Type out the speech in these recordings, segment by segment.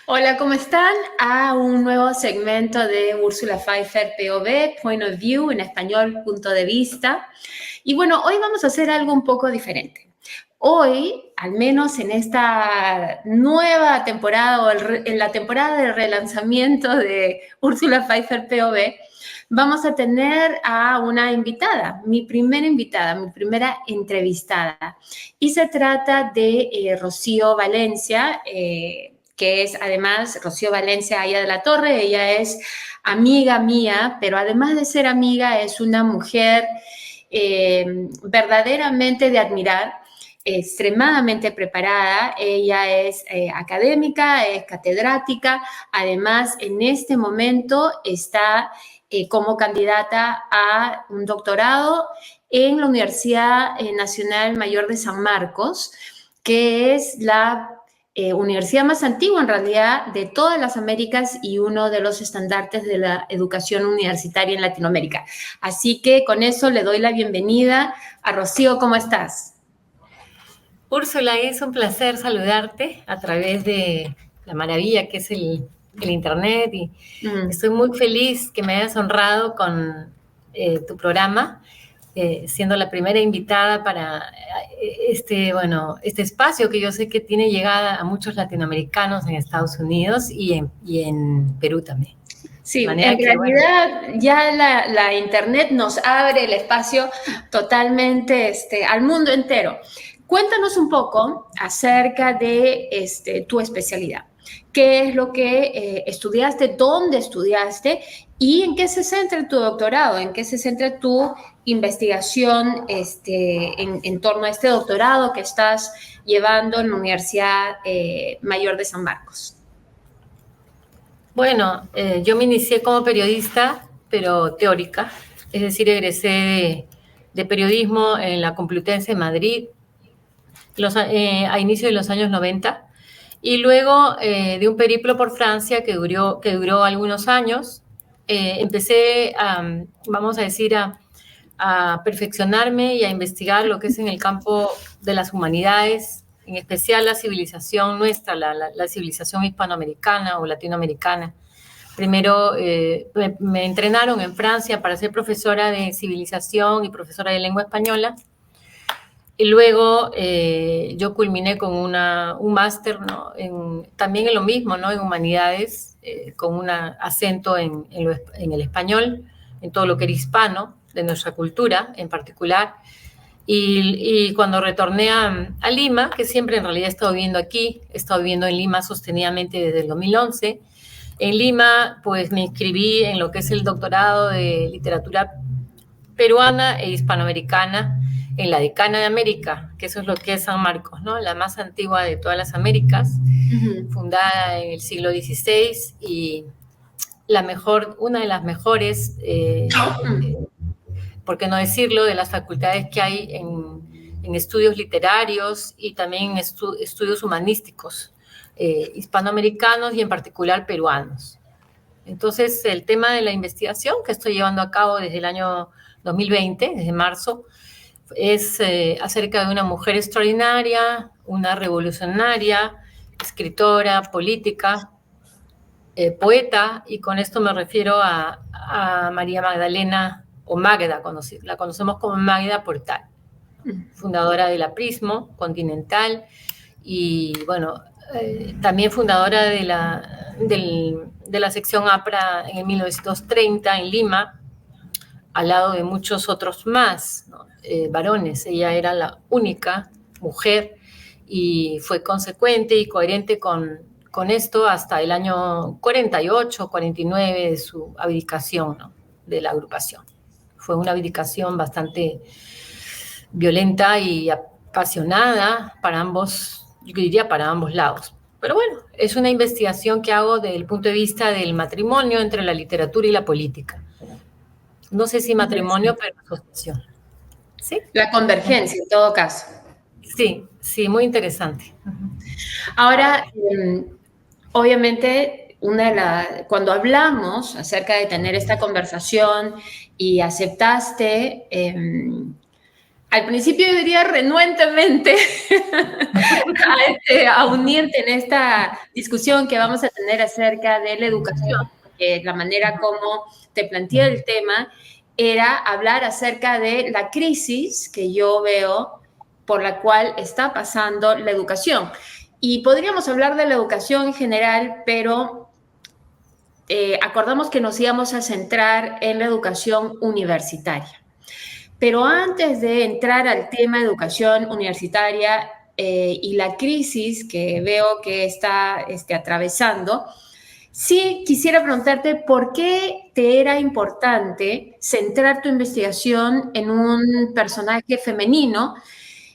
Hola, ¿cómo están? A un nuevo segmento de Úrsula Pfeiffer POV, Point of View, en español, punto de vista. Y bueno, hoy vamos a hacer algo un poco diferente. Hoy, al menos en esta nueva temporada o en la temporada de relanzamiento de Úrsula Pfeiffer POV, vamos a tener a una invitada, mi primera entrevistada. Y se trata de Rocío Valencia, que es además Rocío Valencia Aya de la Torre. Ella es amiga mía, pero además de ser amiga, es una mujer verdaderamente de admirar, extremadamente preparada. Ella es académica, es catedrática, además en este momento está como candidata a un doctorado en la Universidad Nacional Mayor de San Marcos, que es la universidad más antigua en realidad de todas las Américas y uno de los estandartes de la educación universitaria en Latinoamérica. Así que con eso le doy la bienvenida a Rocío. ¿Cómo estás? Úrsula, es un placer saludarte a través de la maravilla que es el Internet y estoy muy feliz que me hayas honrado con tu programa, siendo la primera invitada para este espacio que yo sé que tiene llegada a muchos latinoamericanos en Estados Unidos y en Perú también. Sí, en realidad ya la Internet nos abre el espacio totalmente al mundo entero. Cuéntanos un poco acerca de tu especialidad. ¿Qué es lo que estudiaste? ¿Dónde estudiaste? ¿Y en qué se centra tu doctorado? ¿En qué se centra tu investigación en torno a este doctorado que estás llevando en la Universidad Mayor de San Marcos? Bueno, yo me inicié como periodista, pero teórica, es decir, egresé de periodismo en la Complutense de Madrid a inicios de los años 90, y luego de un periplo por Francia que duró algunos años, empecé vamos a decir, a perfeccionarme y a investigar lo que es en el campo de las humanidades, en especial la civilización nuestra, la civilización hispanoamericana o latinoamericana. Primero me entrenaron en Francia para ser profesora de civilización y profesora de lengua española. Y luego yo culminé con un máster, ¿no? También en lo mismo, ¿no? En humanidades, con un acento en el español, en todo lo que era hispano, de nuestra cultura en particular. Y cuando retorné a Lima, que siempre en realidad he estado viviendo aquí, he estado viviendo en Lima sostenidamente desde el 2011, en Lima pues me inscribí en lo que es el doctorado de literatura peruana e hispanoamericana en la Decana de América, que eso es lo que es San Marcos, ¿no? La más antigua de todas las Américas, fundada en el siglo XVI y una de las mejores, por qué no decirlo, de las facultades que hay en estudios literarios y también en estudios humanísticos, hispanoamericanos y en particular peruanos. Entonces, el tema de la investigación que estoy llevando a cabo desde el año 2020, desde marzo, es acerca de una mujer extraordinaria, una revolucionaria, escritora, política, poeta, y con esto me refiero a María Magdalena, o Magda, la conocemos como Magda Portal, fundadora de la Prismo Continental y, bueno, también fundadora de la sección APRA en 1930 en Lima, al lado de muchos otros más, ¿no? Varones. Ella era la única mujer y fue consecuente y coherente con esto hasta el año 48, 49 de su abdicación, ¿no? De la agrupación. Fue una abdicación bastante violenta y apasionada para ambos, yo diría para ambos lados. Pero bueno, es una investigación que hago desde el punto de vista del matrimonio entre la literatura y la política. No sé si matrimonio, pero asociación. ¿Sí? La convergencia, en todo caso. Sí, sí, muy interesante. Ahora, obviamente, cuando hablamos acerca de tener esta conversación y aceptaste al principio yo diría renuentemente a unirte en esta discusión que vamos a tener acerca de la educación, porque la manera como te planteé el tema era hablar acerca de la crisis que yo veo por la cual está pasando la educación. Y podríamos hablar de la educación en general, pero acordamos que nos íbamos a centrar en la educación universitaria. Pero antes de entrar al tema de educación universitaria y la crisis que veo que está atravesando, sí quisiera preguntarte por qué te era importante centrar tu investigación en un personaje femenino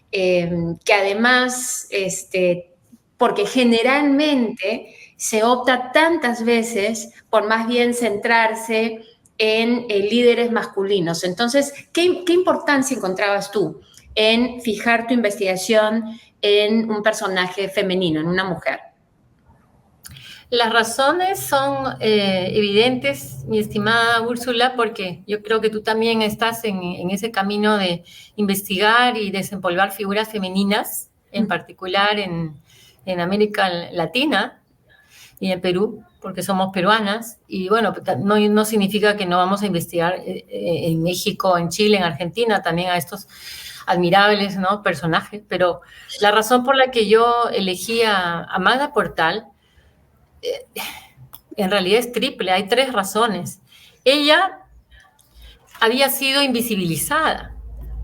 que además, porque generalmente se opta tantas veces por más bien centrarse en líderes masculinos. Entonces, ¿qué importancia encontrabas tú en fijar tu investigación en un personaje femenino, en una mujer? Las razones son evidentes, mi estimada Úrsula, porque yo creo que tú también estás en ese camino de investigar y desempolvar figuras femeninas, en particular en América Latina y en Perú, porque somos peruanas. Y bueno, no significa que no vamos a investigar en México, en Chile, en Argentina, también a estos admirables, ¿no?, personajes. Pero la razón por la que yo elegí a Magda Portal en realidad es triple, hay 3 razones. Ella había sido invisibilizada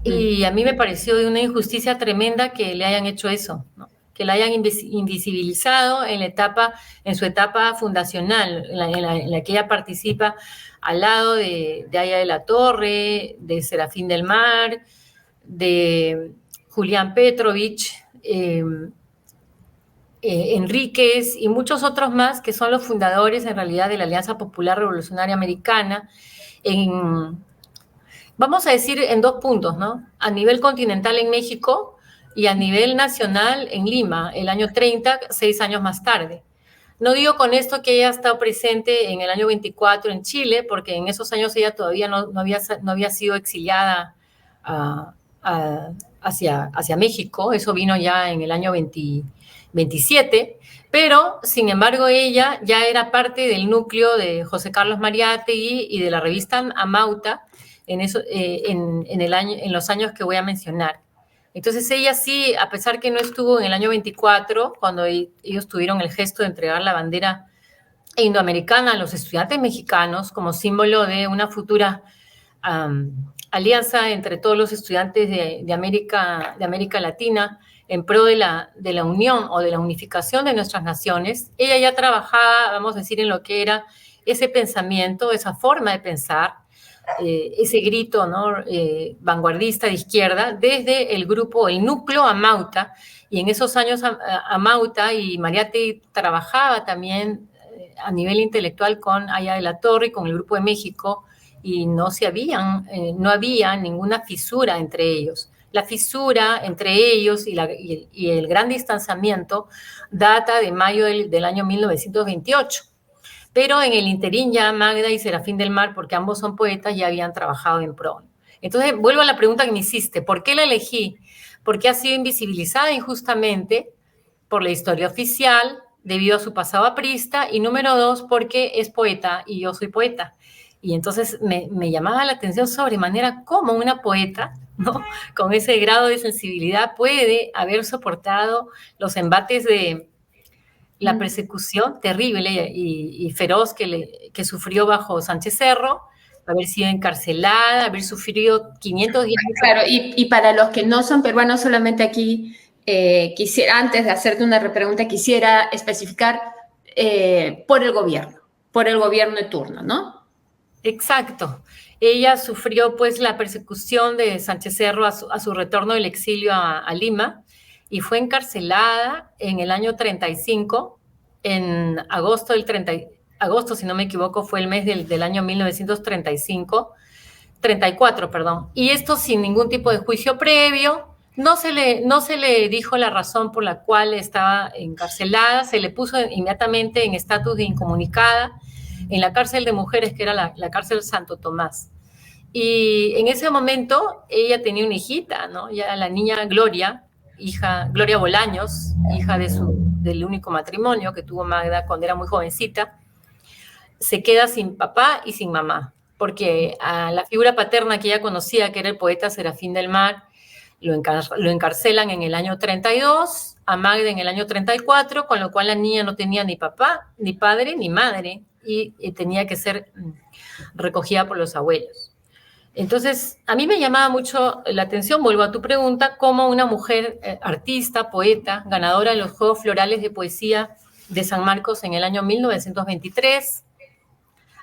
y a mí me pareció de una injusticia tremenda que le hayan hecho eso, ¿no? Que la hayan invisibilizado en su etapa fundacional, en la que ella participa al lado de Aya de la Torre, de Serafín del Mar, de Julián Petrovich, Enríquez y muchos otros más que son los fundadores en realidad de la Alianza Popular Revolucionaria Americana, vamos a decir en 2 puntos, ¿no? A nivel continental en México y a nivel nacional en Lima, el año 30, 6 años más tarde. No digo con esto que ella ha estado presente en el año 24 en Chile, porque en esos años ella todavía no había sido exiliada hacia México, eso vino ya en el año 27, pero sin embargo ella ya era parte del núcleo de José Carlos Mariátegui y de la revista Amauta en los años que voy a mencionar. Entonces ella sí, a pesar que no estuvo en el año 24, cuando ellos tuvieron el gesto de entregar la bandera indoamericana a los estudiantes mexicanos como símbolo de una futura alianza entre todos los estudiantes de América Latina en pro de la unión o de la unificación de nuestras naciones, ella ya trabajaba, vamos a decir, en lo que era ese pensamiento, esa forma de pensar, ese grito, ¿no?, vanguardista de izquierda, desde el grupo, el núcleo Amauta, y en esos años Amauta y Mariátegui trabajaba también a nivel intelectual con Aya de la Torre y con el Grupo de México, y no había ninguna fisura entre ellos. La fisura entre ellos y el gran distanciamiento data de mayo del año 1928. Pero en el interín ya Magda y Serafín del Mar, porque ambos son poetas, ya habían trabajado en pro. Entonces, vuelvo a la pregunta que me hiciste. ¿Por qué la elegí? Porque ha sido invisibilizada injustamente por la historia oficial, debido a su pasado aprista, y número 2, porque es poeta y yo soy poeta. Y entonces me llamaba la atención sobremanera cómo una poeta, ¿no?, con ese grado de sensibilidad puede haber soportado los embates de la persecución terrible y feroz que sufrió bajo Sánchez Cerro, haber sido encarcelada, haber sufrido 500 días. Claro, y para los que no son peruanos, solamente aquí quisiera, antes de hacerte una repregunta, quisiera especificar por el gobierno de turno, ¿no? Exacto. Ella sufrió pues la persecución de Sánchez Cerro a su retorno del exilio a Lima, y fue encarcelada en el año 35, en agosto, si no me equivoco, fue el mes del año 34, perdón. Y esto sin ningún tipo de juicio previo, no se le dijo la razón por la cual estaba encarcelada, se le puso inmediatamente en estatus de incomunicada en la cárcel de mujeres, que era la cárcel Santo Tomás. Y en ese momento ella tenía una hijita, ¿no? Ya la niña Gloria, Gloria Bolaños, hija del único matrimonio que tuvo Magda cuando era muy jovencita, se queda sin papá y sin mamá, porque a la figura paterna que ella conocía, que era el poeta Serafín del Mar, lo encarcelan en el año 32, a Magda en el año 34, con lo cual la niña no tenía ni papá, ni padre, ni madre, y tenía que ser recogida por los abuelos. Entonces, a mí me llamaba mucho la atención, vuelvo a tu pregunta, cómo una mujer artista, poeta, ganadora de los Juegos Florales de Poesía de San Marcos en el año 1923,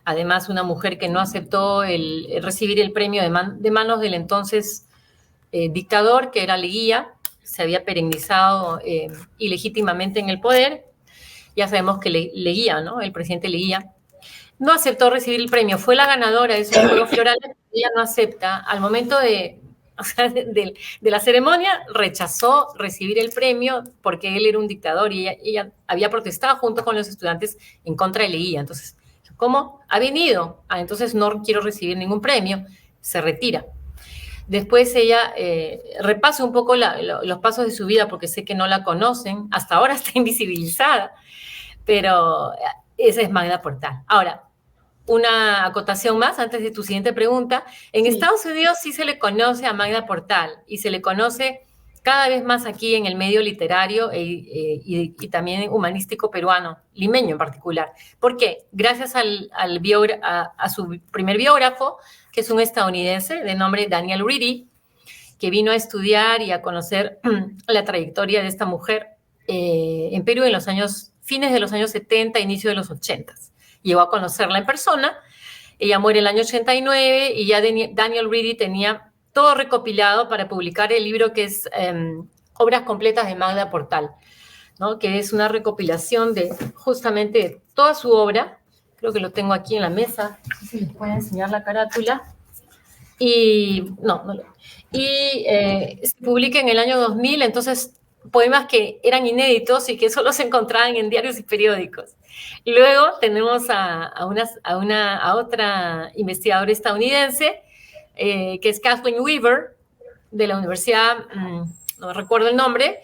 además una mujer que no aceptó recibir el premio de manos del entonces dictador, que era Leguía, se había perennizado ilegítimamente en el poder. Ya sabemos que Leguía, ¿no? El presidente Leguía, no aceptó recibir el premio. Fue la ganadora de esos Juegos Florales, ella no acepta. Al momento de la ceremonia, rechazó recibir el premio porque él era un dictador y ella había protestado junto con los estudiantes en contra de Leguía. Entonces, ¿cómo? Ha venido. Entonces no quiero recibir ningún premio. Se retira. Después ella repasa un poco los pasos de su vida porque sé que no la conocen. Hasta ahora está invisibilizada, pero esa es Magda Portal. Ahora, una acotación más antes de tu siguiente pregunta. En Estados Unidos sí se le conoce a Magda Portal y se le conoce cada vez más aquí en el medio literario y también humanístico peruano, limeño en particular. ¿Por qué? Gracias a su primer biógrafo, que es un estadounidense de nombre Daniel Reedy, que vino a estudiar y a conocer la trayectoria de esta mujer en Perú en fines de los años 70, inicio de los 80. Llegó a conocerla en persona. Ella muere en el año 89 y ya Daniel Reedy tenía todo recopilado para publicar el libro que es Obras completas de Magda Portal, ¿no? Que es una recopilación de justamente toda su obra. Creo que lo tengo aquí en la mesa. No sé si les puedo enseñar la carátula. Y se publica en el año 2000, entonces poemas que eran inéditos y que solo se encontraban en diarios y periódicos. Luego tenemos a otra investigadora estadounidense, que es Kathleen Weaver, de la universidad, no recuerdo el nombre.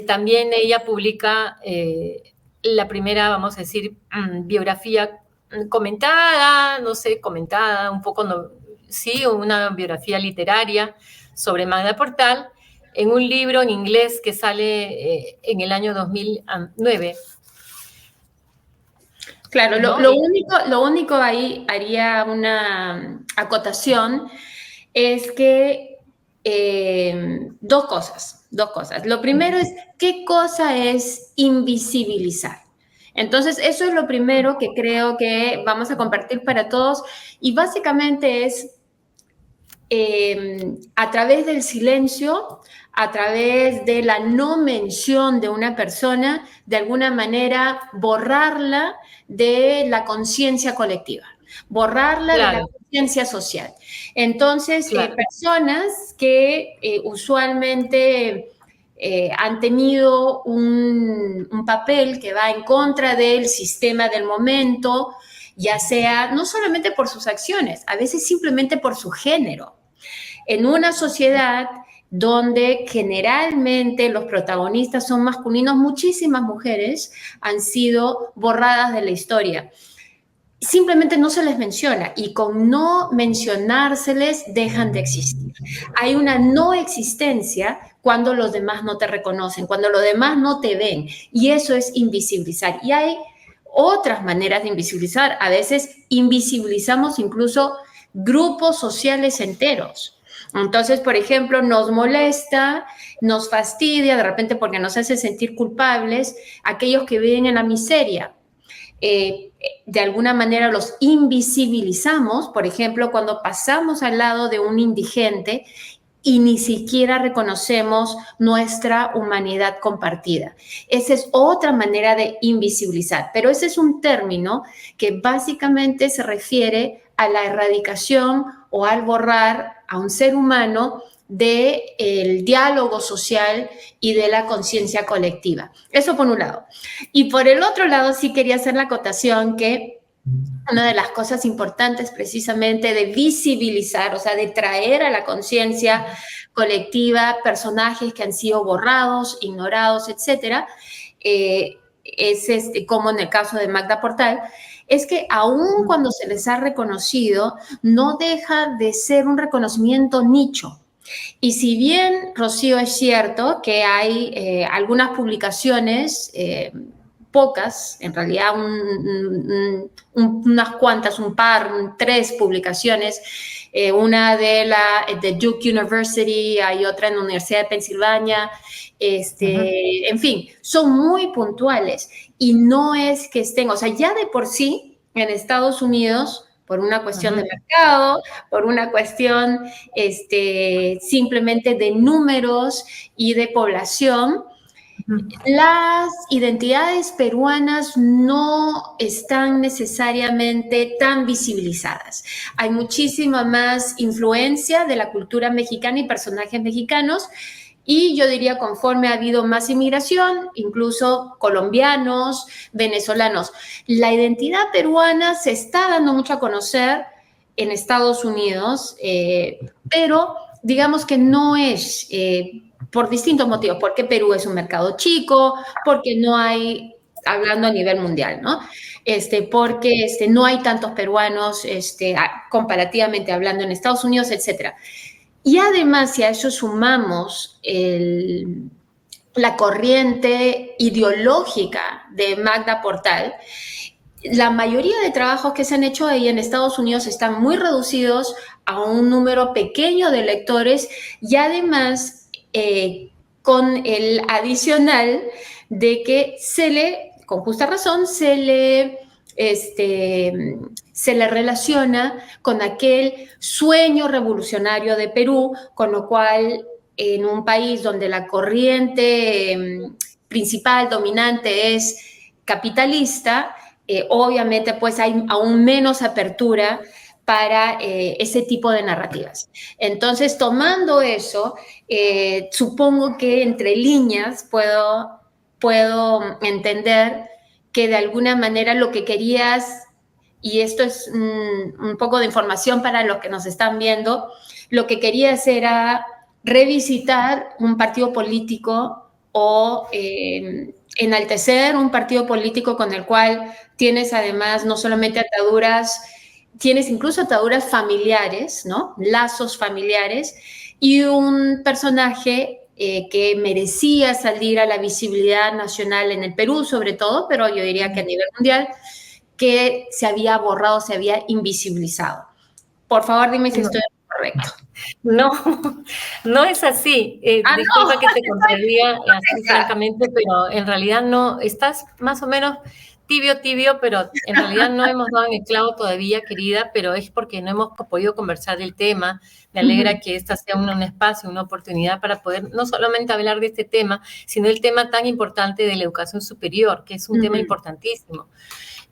También ella publica la primera, vamos a decir, biografía comentada, un poco, sí, una biografía literaria sobre Magda Portal, en un libro en inglés que sale en el año 2009. Claro, ¿no? lo único ahí haría una acotación, es que dos cosas. Lo primero es, ¿qué cosa es invisibilizar? Entonces, eso es lo primero que creo que vamos a compartir para todos, y básicamente es a través del silencio, a través de la no mención de una persona, de alguna manera borrarla de la conciencia colectiva, borrarla de la conciencia social. Entonces, personas que usualmente han tenido un papel que va en contra del sistema del momento, ya sea no solamente por sus acciones, a veces simplemente por su género. En una sociedad donde generalmente los protagonistas son masculinos, muchísimas mujeres han sido borradas de la historia. Simplemente no se les menciona, y con no mencionárseles dejan de existir. Hay una no existencia cuando los demás no te reconocen, cuando los demás no te ven, y eso es invisibilizar. Y hay otras maneras de invisibilizar. A veces invisibilizamos incluso grupos sociales enteros. Entonces, por ejemplo, nos molesta, nos fastidia de repente porque nos hace sentir culpables aquellos que viven en la miseria. De alguna manera los invisibilizamos, por ejemplo, cuando pasamos al lado de un indigente y ni siquiera reconocemos nuestra humanidad compartida. Esa es otra manera de invisibilizar, pero ese es un término que básicamente se refiere a la erradicación o al borrar a un ser humano del diálogo social y de la conciencia colectiva. Eso por un lado. Y por el otro lado, sí quería hacer la acotación que una de las cosas importantes precisamente de visibilizar, o sea, de traer a la conciencia colectiva personajes que han sido borrados, ignorados, etcétera, es como en el caso de Magda Portal, es que aun cuando se les ha reconocido, no deja de ser un reconocimiento nicho. Y si bien, Rocío, es cierto que hay algunas publicaciones, pocas, en realidad unas cuantas, un par, tres publicaciones, una de Duke University, hay otra en la Universidad de Pensilvania, en fin, son muy puntuales y no es que estén, o sea, ya de por sí en Estados Unidos, por una cuestión de mercado, por una cuestión simplemente de números y de población, las identidades peruanas no están necesariamente tan visibilizadas. Hay muchísima más influencia de la cultura mexicana y personajes mexicanos, y yo diría, conforme ha habido más inmigración, incluso colombianos, venezolanos, la identidad peruana se está dando mucho a conocer en Estados Unidos, pero digamos que no es por distintos motivos, porque Perú es un mercado chico, porque no hay, hablando a nivel mundial, ¿no? Porque no hay tantos peruanos comparativamente hablando en Estados Unidos, etcétera. Y además, si a eso sumamos la corriente ideológica de Magda Portal, la mayoría de trabajos que se han hecho ahí en Estados Unidos están muy reducidos a un número pequeño de lectores, y además con el adicional de que con justa razón, se le relaciona con aquel sueño revolucionario de Perú, con lo cual en un país donde la corriente principal, dominante, es capitalista, obviamente pues hay aún menos apertura para ese tipo de narrativas. Entonces, tomando eso, supongo que entre líneas puedo entender que de alguna manera lo que querías, y esto es un poco de información para los que nos están viendo, lo que querías era revisitar un partido político o enaltecer un partido político con el cual tienes además no solamente ataduras, tienes incluso ataduras familiares, ¿no? Lazos familiares, y un personaje que merecía salir a la visibilidad nacional en el Perú, sobre todo, pero yo diría que a nivel mundial, que se había borrado, se había invisibilizado. Por favor, dime si estoy correcto. No, no es así. Disculpa que te contradiga así francamente, pero en realidad no, estás más o menos tibio, pero en realidad no hemos dado en el clavo todavía, querida, pero es porque no hemos podido conversar del tema. Me alegra que esta sea un espacio, una oportunidad para poder no solamente hablar de este tema, sino el tema tan importante de la educación superior, que es un tema importantísimo.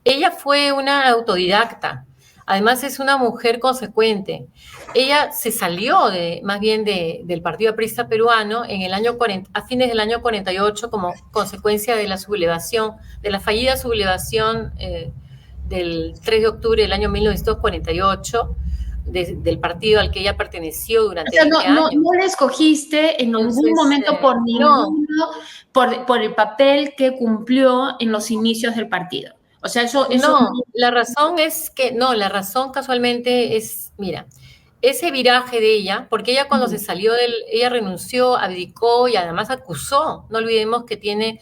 Ella fue una autodidacta. Además es una mujer consecuente. Ella se salió más bien del Partido Aprista Peruano en el año 40, a fines del año 48 como consecuencia de la sublevación, de la fallida sublevación del 3 de octubre del año 1948 del partido al que ella perteneció durante 20 años. No la escogiste en ningún momento por el papel que cumplió en los inicios del partido. O sea, eso no, la razón es que, no, la razón casualmente es, mira, ese viraje de ella, porque ella cuando se salió ella renunció, abdicó y además acusó, no olvidemos que tiene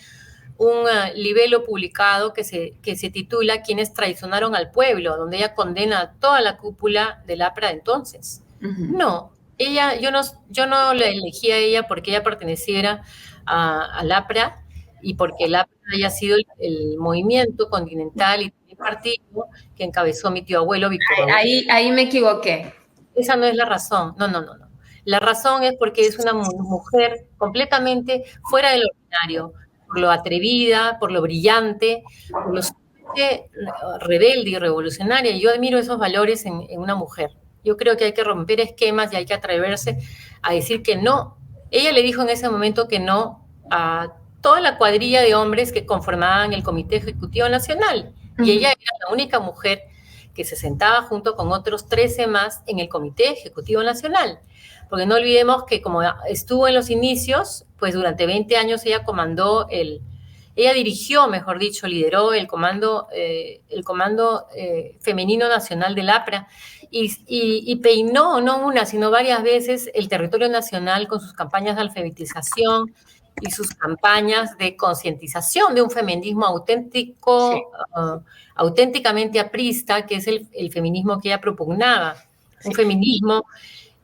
un libelo publicado que se titula Quienes traicionaron al pueblo, donde ella condena a toda la cúpula del APRA de entonces. No, yo no la elegí a ella porque ella perteneciera al APRA, y porque el APRA haya sido el movimiento continental y el partido que encabezó mi tío abuelo Víctor. Ahí me equivoqué. Esa no es la razón, no. La razón es porque es una mujer completamente fuera del ordinario, por lo atrevida, por lo brillante, por lo rebelde y revolucionaria. Yo admiro esos valores en una mujer. Yo creo que hay que romper esquemas y hay que atreverse a decir que no. Ella le dijo en ese momento que no a toda la cuadrilla de hombres que conformaban el Comité Ejecutivo Nacional. Y ella era la única mujer que se sentaba junto con otros 13 más en el Comité Ejecutivo Nacional. Porque no olvidemos que como estuvo en los inicios, pues durante 20 años ella dirigió, mejor dicho, lideró el comando femenino nacional del APRA y peinó no una, sino varias veces el territorio nacional con sus campañas de alfabetización y sus campañas de concientización de un feminismo auténtico, Sí. auténticamente aprista, que es el feminismo que ella propugnaba. Un Sí. feminismo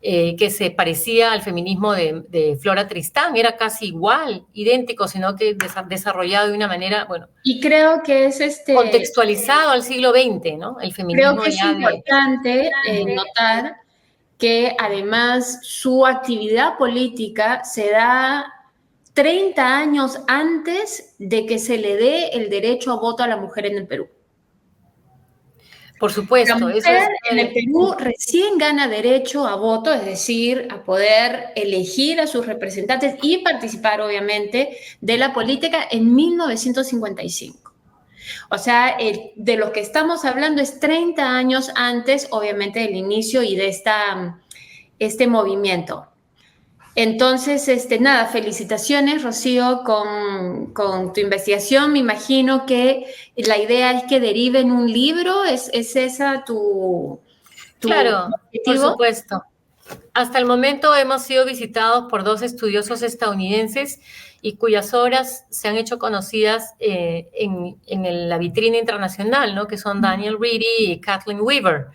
que se parecía al feminismo de Flora Tristán, era casi igual, idéntico, sino que desarrollado de una manera, bueno, Y creo que es contextualizado al siglo XX, ¿no? El creo feminismo que es ya de... importante notar que además su actividad política se da 30 años antes de que se le dé el derecho a voto a la mujer en el Perú. Por La supuesto, eso es... mujer en el Perú recién gana derecho a voto, es decir, a poder elegir a sus representantes y participar, obviamente, de la política en 1955. O sea, de lo que estamos hablando es 30 años antes, obviamente, del inicio y de este movimiento. Entonces, nada, felicitaciones, Rocío, con tu investigación. Me imagino que la idea es que derive en un libro. ¿Es esa tu Claro, por objetivo? supuesto. Hasta el momento hemos sido visitados por 2 estudiosos estadounidenses y cuyas obras se han hecho conocidas en la vitrina internacional, ¿no? Que son Daniel Reedy y Kathleen Weaver.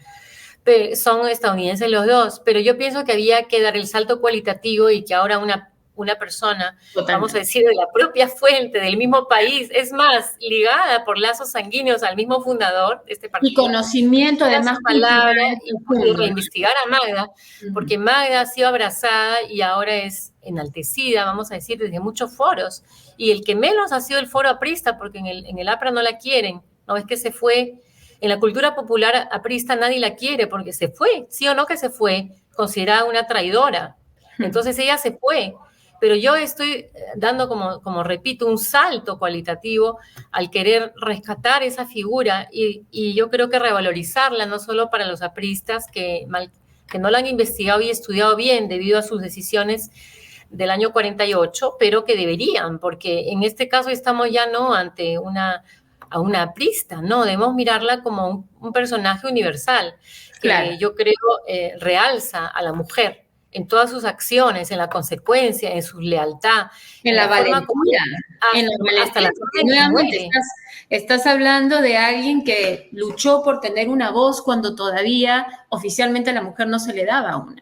Son estadounidenses los dos, pero yo pienso que había que dar el salto cualitativo y que ahora una persona, Totalmente. vamos a decir, de la propia fuente, del mismo país, es más, ligada por lazos sanguíneos al mismo fundador de este Y partido, conocimiento, además, su palabra y profundo, ¿no? reinvestigar a Magda, porque Magda ha sido abrazada y ahora es enaltecida, vamos a decir, desde muchos foros. Y el que menos ha sido el foro aprista, porque en el APRA no la quieren, no es que se fue. En la cultura popular aprista nadie la quiere porque se fue, sí o no que se fue, considerada una traidora. Entonces ella se fue. Pero yo estoy dando, como repito, un salto cualitativo al querer rescatar esa figura y yo creo que revalorizarla, no solo para los apristas que no la han investigado y estudiado bien debido a sus decisiones del año 48, pero que deberían, porque en este caso estamos ya no ante a una aprista, no, debemos mirarla como un personaje universal, que claro. yo creo realza a la mujer en todas sus acciones, en la consecuencia, en su lealtad, En la valentía, hasta la forma en que nuevamente muere. estás hablando de alguien que luchó por tener una voz cuando todavía oficialmente a la mujer no se le daba una.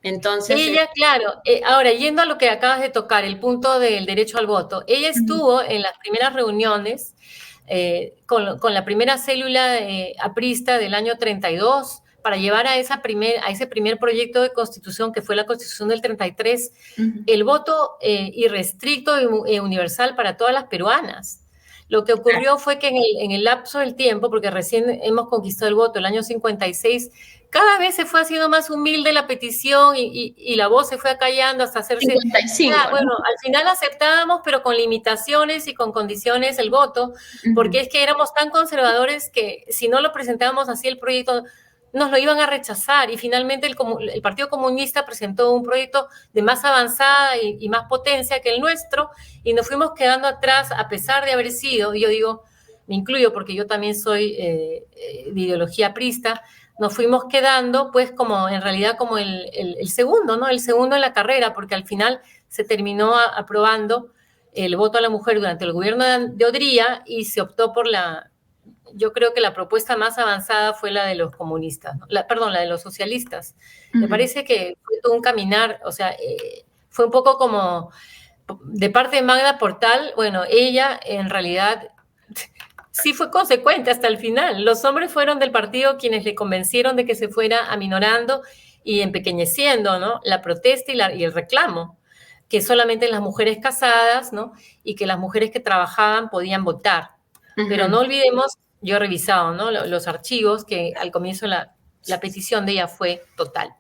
Entonces, ella, claro, ahora yendo a lo que acabas de tocar, el punto del derecho al voto, ella estuvo en las primeras reuniones con la primera célula aprista del año 32 para llevar a ese primer proyecto de constitución que fue la constitución del 33, el voto irrestricto y universal para todas las peruanas. Lo que ocurrió fue que en el lapso del tiempo, porque recién hemos conquistado el voto, el año 56, cada vez se fue haciendo más humilde la petición y la voz se fue acallando hasta hacerse... 55, bueno, al final aceptábamos, pero con limitaciones y con condiciones el voto, porque es que éramos tan conservadores que si no lo presentábamos así el proyecto, nos lo iban a rechazar y finalmente el Partido Comunista presentó un proyecto de más avanzada y más potencia que el nuestro y nos fuimos quedando atrás a pesar de haber sido, y yo digo, me incluyo porque yo también soy de ideología aprista, nos fuimos quedando pues como en realidad como el segundo, ¿no? El segundo en la carrera, porque al final se terminó aprobando el voto a la mujer durante el gobierno de Odría y se optó por yo creo que la propuesta más avanzada fue la de los comunistas, ¿no? La de los socialistas. Me parece que fue todo un caminar, o sea, fue un poco como de parte de Magda Portal, bueno, ella en realidad sí fue consecuente hasta el final. Los hombres fueron del partido quienes le convencieron de que se fuera aminorando y empequeñeciendo, ¿no? La protesta y el reclamo, que solamente las mujeres casadas, ¿no? Y que las mujeres que trabajaban podían votar. Pero no olvidemos, yo he revisado, ¿no? Los archivos, que al comienzo la petición de ella fue total.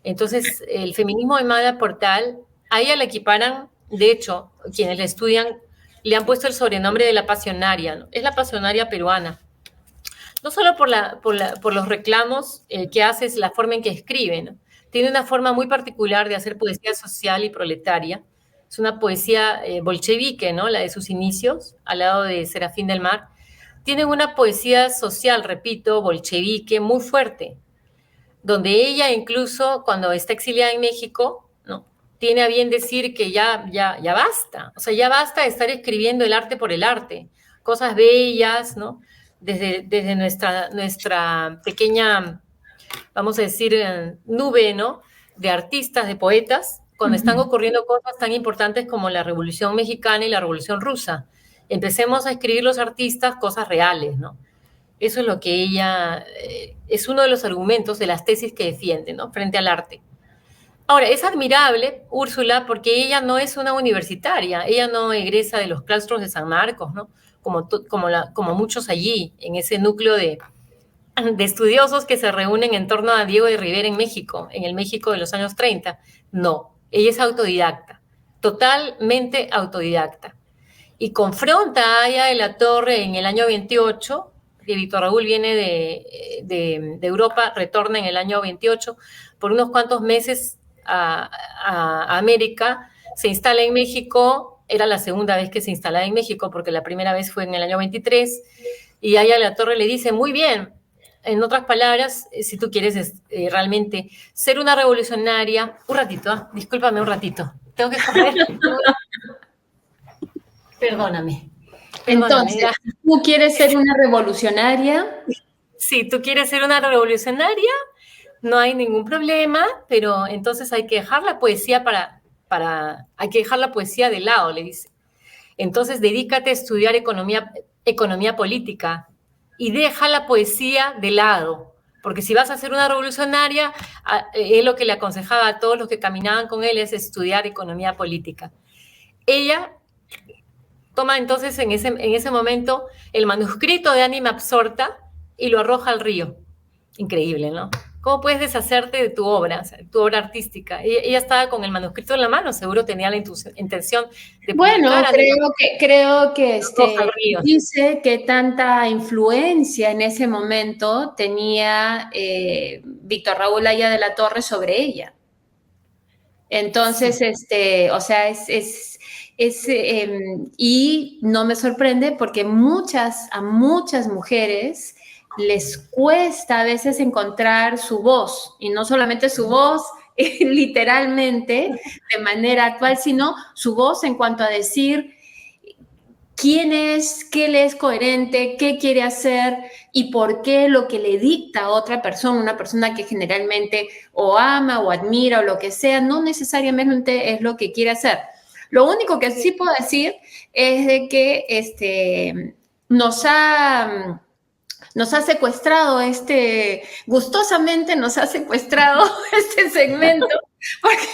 Entonces, el feminismo de Magda Portal, a ella la equiparan, de hecho, quienes la estudian, le han puesto el sobrenombre de la pasionaria, ¿no? Es la pasionaria peruana. no solo por los reclamos que hace, es la forma en que escribe, ¿no? Tiene una forma muy particular de hacer poesía social y proletaria. Es una poesía bolchevique, ¿no? La de sus inicios, al lado de Serafín del Mar. Tiene una poesía social, repito, bolchevique, muy fuerte, donde ella incluso cuando está exiliada en México, ¿no? Tiene a bien decir que ya basta, o sea, ya basta de estar escribiendo el arte por el arte, cosas bellas, ¿no? Desde nuestra pequeña, vamos a decir, nube, ¿no? De artistas, de poetas, cuando están ocurriendo cosas tan importantes como la Revolución Mexicana y la Revolución Rusa. Empecemos a escribir los artistas cosas reales, ¿no? Eso es lo que ella, es uno de los argumentos de las tesis que defiende, ¿no? Frente al arte. Ahora, es admirable, Úrsula, porque ella no es una universitaria, ella no egresa de los claustros de San Marcos, ¿no? Como muchos allí, en ese núcleo de estudiosos que se reúnen en torno a Diego de Rivera en México, en el México de los años 30. No, ella es autodidacta, totalmente autodidacta. Y confronta a Aya de la Torre en el año 28, que Víctor Raúl viene de Europa, retorna en el año 28, por unos cuantos meses a América, se instala en México, era la segunda vez que se instalaba en México, porque la primera vez fue en el año 23, y Aya de la Torre le dice, muy bien, en otras palabras, si tú quieres realmente ser una revolucionaria, un ratito, discúlpame un ratito, tengo que comer. Perdóname. Entonces, ¿tú quieres ser una revolucionaria? Si tú quieres ser una revolucionaria, no hay ningún problema, pero entonces hay que dejar la poesía hay que dejar la poesía de lado, le dice. Entonces dedícate a estudiar economía política y deja la poesía de lado, porque si vas a ser una revolucionaria, es lo que le aconsejaba a todos los que caminaban con él, es estudiar economía política. Ella toma entonces en ese momento el manuscrito de Ánima Absorta y lo arroja al río. Increíble, ¿no? ¿Cómo puedes deshacerte de tu obra, o sea, tu obra artística? Ella estaba con el manuscrito en la mano, seguro tenía la intención de publicar. Bueno, creo que dice que tanta influencia en ese momento tenía Víctor Raúl Aya de la Torre sobre ella. Entonces, sí. O sea, y no me sorprende porque a muchas mujeres les cuesta a veces encontrar su voz, y no solamente su voz literalmente de manera actual, sino su voz en cuanto a decir quién es, qué le es coherente, qué quiere hacer y por qué lo que le dicta a otra persona, una persona que generalmente o ama o admira o lo que sea, no necesariamente es lo que quiere hacer. Lo único que sí puedo decir es de que nos ha secuestrado gustosamente nos ha secuestrado este segmento, porque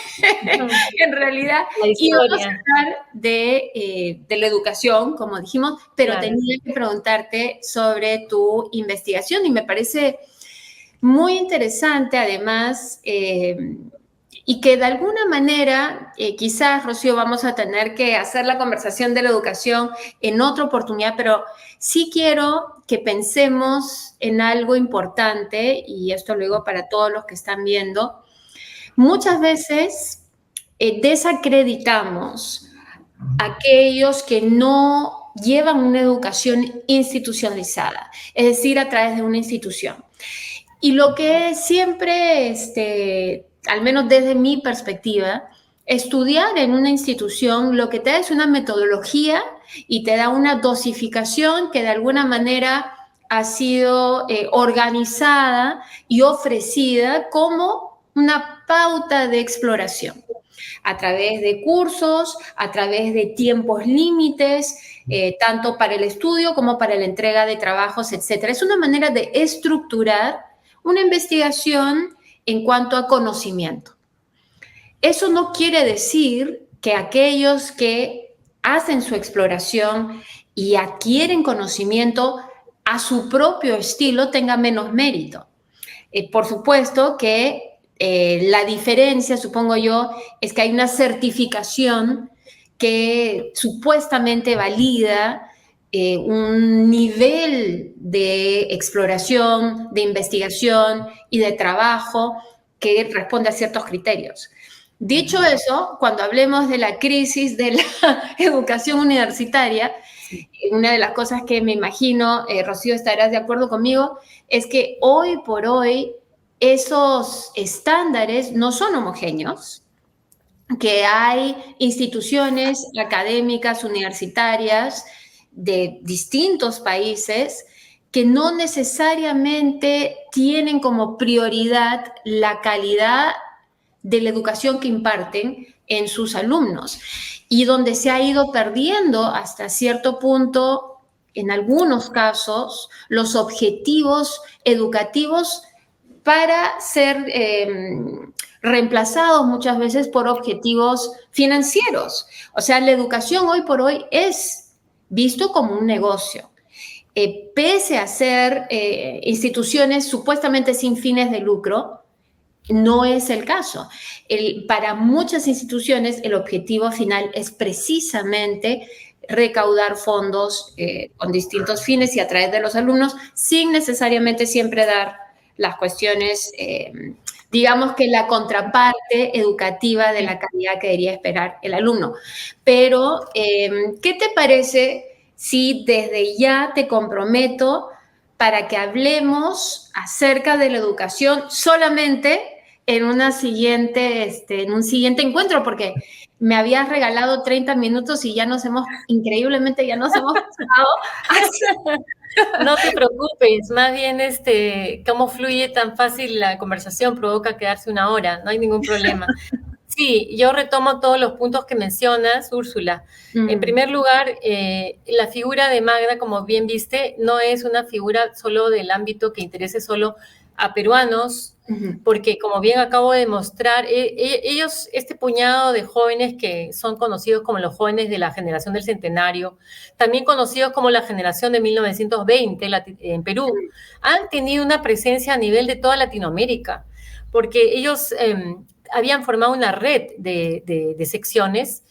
en realidad íbamos a hablar de la educación, como dijimos, pero claro, tenía que preguntarte sobre tu investigación y me parece muy interesante además, y que de alguna manera, quizás, Rocío, vamos a tener que hacer la conversación de la educación en otra oportunidad, pero sí quiero que pensemos en algo importante, y esto lo digo para todos los que están viendo. Muchas veces desacreditamos a aquellos que no llevan una educación institucionalizada, es decir, a través de una institución. Y lo que siempre, al menos desde mi perspectiva, estudiar en una institución lo que te da es una metodología y te da una dosificación que de alguna manera ha sido organizada y ofrecida como una pauta de exploración a través de cursos, a través de tiempos límites, tanto para el estudio como para la entrega de trabajos, etc. Es una manera de estructurar una investigación en cuanto a conocimiento. Eso no quiere decir que aquellos que hacen su exploración y adquieren conocimiento a su propio estilo tengan menos mérito. Por supuesto que la diferencia, supongo yo, es que hay una certificación que supuestamente valida un nivel de exploración, de investigación y de trabajo que responde a ciertos criterios. Dicho eso, cuando hablemos de la crisis de la educación universitaria, una de las cosas que me imagino, Rocío, estarás de acuerdo conmigo, es que hoy por hoy esos estándares no son homogéneos, que hay instituciones académicas, universitarias de distintos países que no necesariamente tienen como prioridad la calidad de la educación que imparten en sus alumnos y donde se ha ido perdiendo hasta cierto punto, en algunos casos, los objetivos educativos para ser reemplazados muchas veces por objetivos financieros. O sea, la educación hoy por hoy es visto como un negocio. Pese a ser instituciones supuestamente sin fines de lucro, no es el caso. Para muchas instituciones el objetivo final es precisamente recaudar fondos con distintos fines y a través de los alumnos, sin necesariamente siempre dar las cuestiones, digamos que la contraparte educativa de la calidad que debería esperar el alumno. Pero, ¿qué te parece si desde ya te comprometo para que hablemos acerca de la educación solamente en un siguiente encuentro? Porque me habías regalado 30 minutos y increíblemente ya nos hemos pasado. No te preocupes, más bien cómo fluye tan fácil la conversación provoca quedarse una hora, no hay ningún problema. Sí, yo retomo todos los puntos que mencionas, Úrsula. En primer lugar, la figura de Magda, como bien viste, no es una figura solo del ámbito que interese solo a peruanos, porque como bien acabo de mostrar, ellos, este puñado de jóvenes que son conocidos como los jóvenes de la generación del centenario, también conocidos como la generación de 1920 en Perú, han tenido una presencia a nivel de toda Latinoamérica, porque ellos habían formado una red de secciones,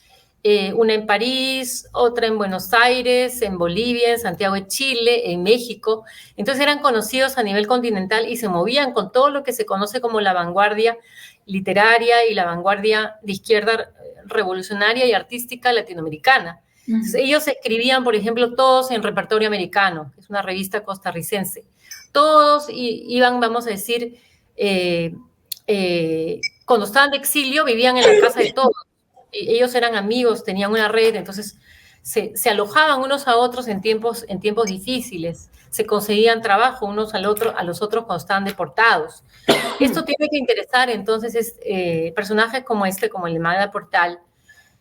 una en París, otra en Buenos Aires, en Bolivia, en Santiago de Chile, en México. Entonces eran conocidos a nivel continental y se movían con todo lo que se conoce como la vanguardia literaria y la vanguardia de izquierda revolucionaria y artística latinoamericana. Entonces, ellos escribían, por ejemplo, todos en Repertorio Americano, que es una revista costarricense. Todos iban, vamos a decir, cuando estaban de exilio, vivían en la casa de todos. Ellos eran amigos, tenían una red, entonces se alojaban unos a otros en tiempos difíciles, se conseguían trabajo unos a los otros cuando estaban deportados. Esto tiene que interesar, entonces, personajes como como el de Magda Portal.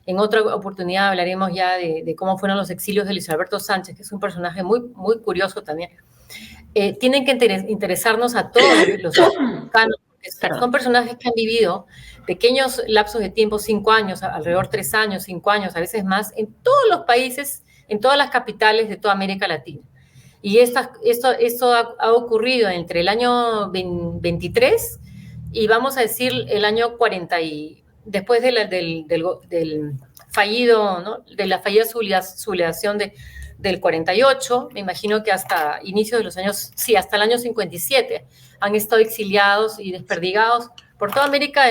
En otra oportunidad hablaremos ya de cómo fueron los exilios de Luis Alberto Sánchez, que es un personaje muy, muy curioso también. Tienen que interesarnos a todos los mexicanos, porque son personajes que han vivido pequeños lapsos de tiempo, 5 años, alrededor 3 años, 5 años, a veces más, en todos los países, en todas las capitales de toda América Latina. Y esto ha ocurrido entre el año 23 y vamos a decir el año 40 y después del fallido, ¿no? De la fallida sublevación del 48, me imagino que hasta inicios de los años, sí, hasta el año 57, han estado exiliados y desperdigados por toda América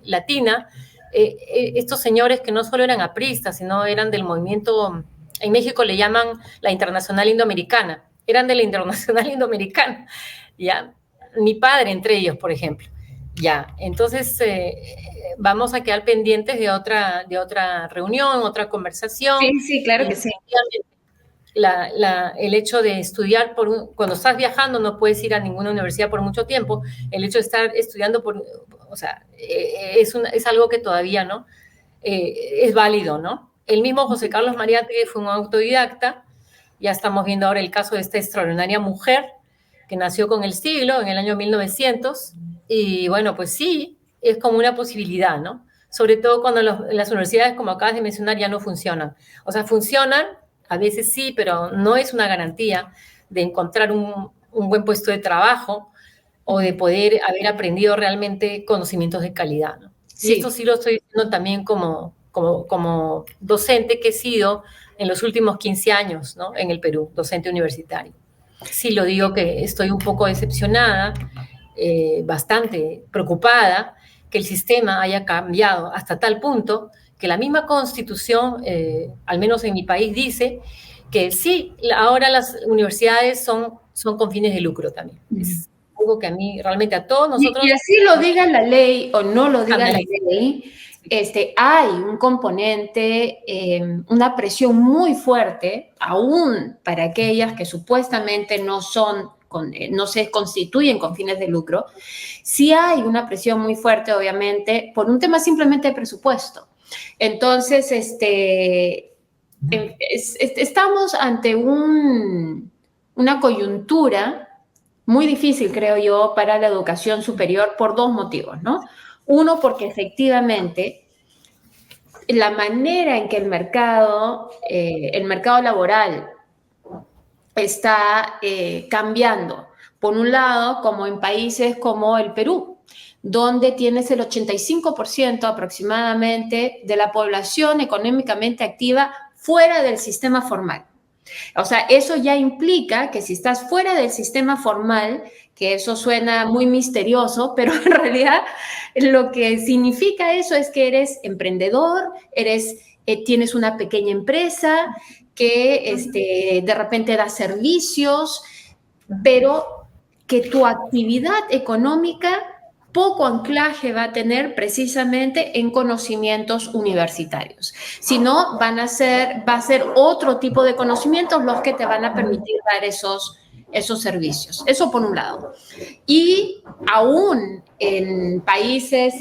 Latina, estos señores que no solo eran apristas, sino eran del movimiento, en México le llaman la Internacional Indoamericana, eran de la Internacional Indoamericana, ¿ya? Mi padre entre ellos, por ejemplo. Ya, entonces vamos a quedar pendientes de otra reunión, otra conversación. Sí, claro que sí. El hecho de estudiar, cuando estás viajando no puedes ir a ninguna universidad por mucho tiempo, el hecho de estar estudiando es algo que todavía no es válido, ¿no? El mismo José Carlos Mariátegui fue un autodidacta, ya estamos viendo ahora el caso de esta extraordinaria mujer que nació con el siglo, en el año 1900, y bueno, pues sí, es como una posibilidad, ¿no? Sobre todo cuando las universidades, como acabas de mencionar, ya no funcionan. O sea, funcionan, a veces sí, pero no es una garantía de encontrar un buen puesto de trabajo o de poder haber aprendido realmente conocimientos de calidad, ¿no? Sí. Y esto sí lo estoy diciendo también como docente que he sido en los últimos 15 años, ¿no? En el Perú, docente universitario. Sí, lo digo que estoy un poco decepcionada, bastante preocupada que el sistema haya cambiado hasta tal punto que la misma Constitución, al menos en mi país, dice que sí, ahora las universidades son con fines de lucro también. Es algo que a mí, realmente a todos nosotros... Y así lo diga la ley o no lo diga la ley, hay un componente, una presión muy fuerte, aún para aquellas que supuestamente no se constituyen con fines de lucro, sí hay una presión muy fuerte, obviamente, por un tema simplemente de presupuesto. Entonces, estamos ante una coyuntura muy difícil, creo yo, para la educación superior por dos motivos, ¿no? Uno, porque efectivamente la manera en que el mercado laboral está cambiando. Por un lado, como en países como el Perú, donde tienes el 85% aproximadamente de la población económicamente activa fuera del sistema formal. O sea, eso ya implica que si estás fuera del sistema formal, que eso suena muy misterioso, pero en realidad lo que significa eso es que eres emprendedor, tienes una pequeña empresa que de repente da servicios, pero que tu actividad económica poco anclaje va a tener precisamente en conocimientos universitarios. Si no, va a ser otro tipo de conocimientos los que te van a permitir dar esos servicios. Eso por un lado. Y aún en países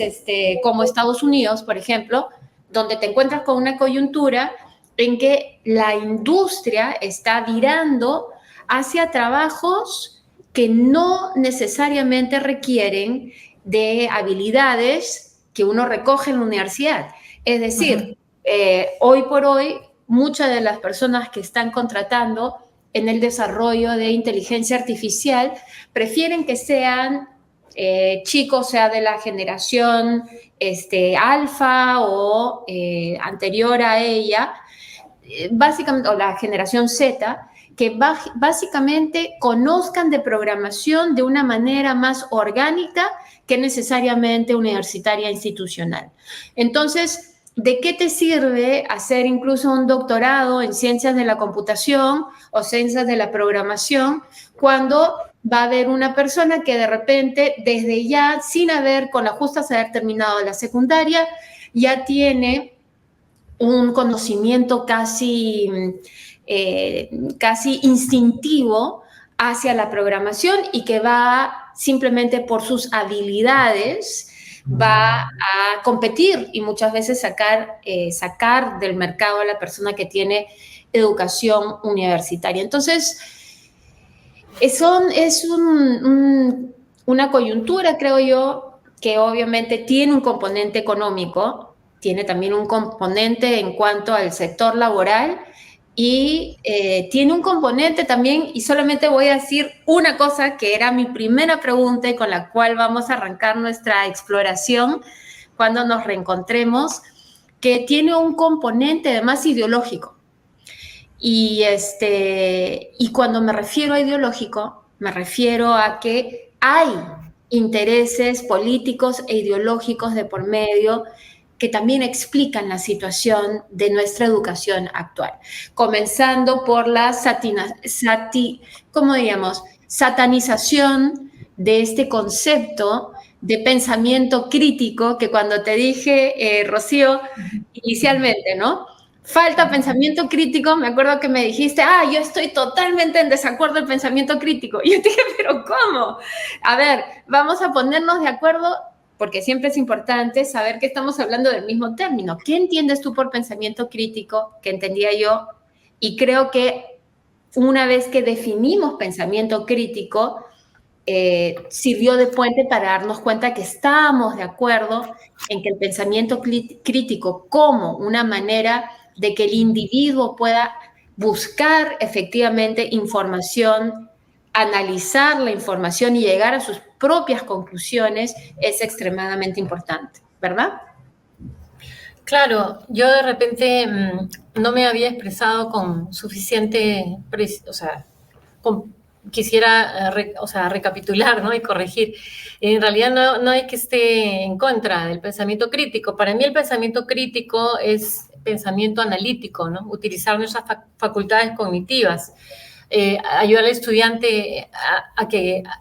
como Estados Unidos, por ejemplo, donde te encuentras con una coyuntura en que la industria está virando hacia trabajos que no necesariamente requieren de habilidades que uno recoge en la universidad. Es decir, hoy por hoy, muchas de las personas que están contratando en el desarrollo de inteligencia artificial prefieren que sean chicos, sea de la generación alfa o anterior a ella, básicamente, o la generación Z, que básicamente conozcan de programación de una manera más orgánica que necesariamente universitaria institucional. Entonces, ¿de qué te sirve hacer incluso un doctorado en ciencias de la computación o ciencias de la programación cuando va a haber una persona que de repente, desde ya, con la justa haber terminado la secundaria, ya tiene un conocimiento casi instintivo hacia la programación y que va simplemente por sus habilidades va a competir y muchas veces sacar del mercado a la persona que tiene educación universitaria. Entonces, es una coyuntura, creo yo, que obviamente tiene un componente económico, tiene también un componente en cuanto al sector laboral y tiene un componente también, y solamente voy a decir una cosa que era mi primera pregunta y con la cual vamos a arrancar nuestra exploración cuando nos reencontremos, que tiene un componente además ideológico. Y cuando me refiero a ideológico, me refiero a que hay intereses políticos e ideológicos de por medio que también explican la situación de nuestra educación actual, comenzando por la satanización de este concepto de pensamiento crítico que cuando te dije, Rocío, inicialmente, ¿no? Falta pensamiento crítico, me acuerdo que me dijiste, yo estoy totalmente en desacuerdo del pensamiento crítico. Y yo te dije, ¿pero cómo? A ver, vamos a ponernos de acuerdo, porque siempre es importante saber que estamos hablando del mismo término. ¿Qué entiendes tú por pensamiento crítico? Que entendía yo, y creo que una vez que definimos pensamiento crítico, sirvió de puente para darnos cuenta que estábamos de acuerdo en que el pensamiento crítico como una manera de que el individuo pueda buscar efectivamente información, analizar la información y llegar a sus propias conclusiones es extremadamente importante, ¿verdad? Claro, yo de repente no me había expresado con suficiente, o sea, quisiera recapitular, ¿no? Y corregir. En realidad no hay que esté en contra del pensamiento crítico. Para mí el pensamiento crítico es pensamiento analítico, ¿no? Utilizar nuestras facultades cognitivas, ayudar al estudiante